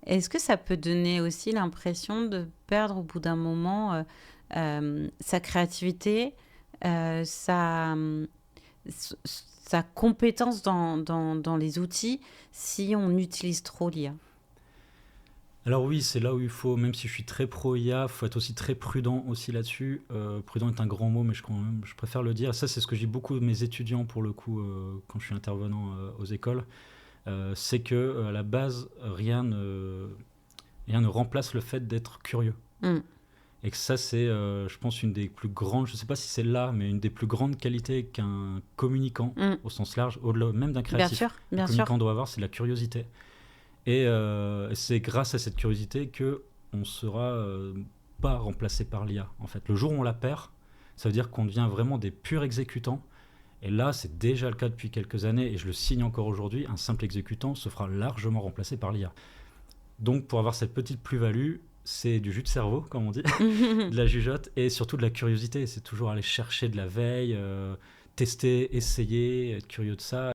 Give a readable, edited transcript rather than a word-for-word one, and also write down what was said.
Est-ce que ça peut donner aussi l'impression de perdre au bout d'un moment, sa créativité, sa, sa compétence dans les outils si on utilise trop l'IA? Alors oui, c'est là où il faut, même si je suis très pro IA, faut être aussi très prudent aussi là-dessus. Prudent est un grand mot, mais quand même, je préfère le dire. Ça, c'est ce que je dis beaucoup de mes étudiants pour le coup quand je suis intervenant aux écoles. C'est que à la base, rien ne remplace le fait d'être curieux. Mmh, Et que ça, c'est, je pense, une des plus grandes, je ne sais pas si c'est là, mais une des plus grandes qualités qu'un communicant, mmh. au sens large, au-delà même d'un Bien créatif, sûr, un bien sûr. communicant doit avoir, c'est la curiosité. Et c'est grâce à cette curiosité que on sera pas remplacé par l'IA. En fait, le jour où on la perd, ça veut dire qu'on devient vraiment des purs exécutants. Et là, c'est déjà le cas depuis quelques années, et je le signe encore aujourd'hui, un simple exécutant se fera largement remplacer par l'IA. Donc, pour avoir cette petite plus-value, c'est du jus de cerveau, comme on dit, de la jugeote, et surtout de la curiosité. C'est toujours aller chercher de la veille, tester, essayer, être curieux de ça.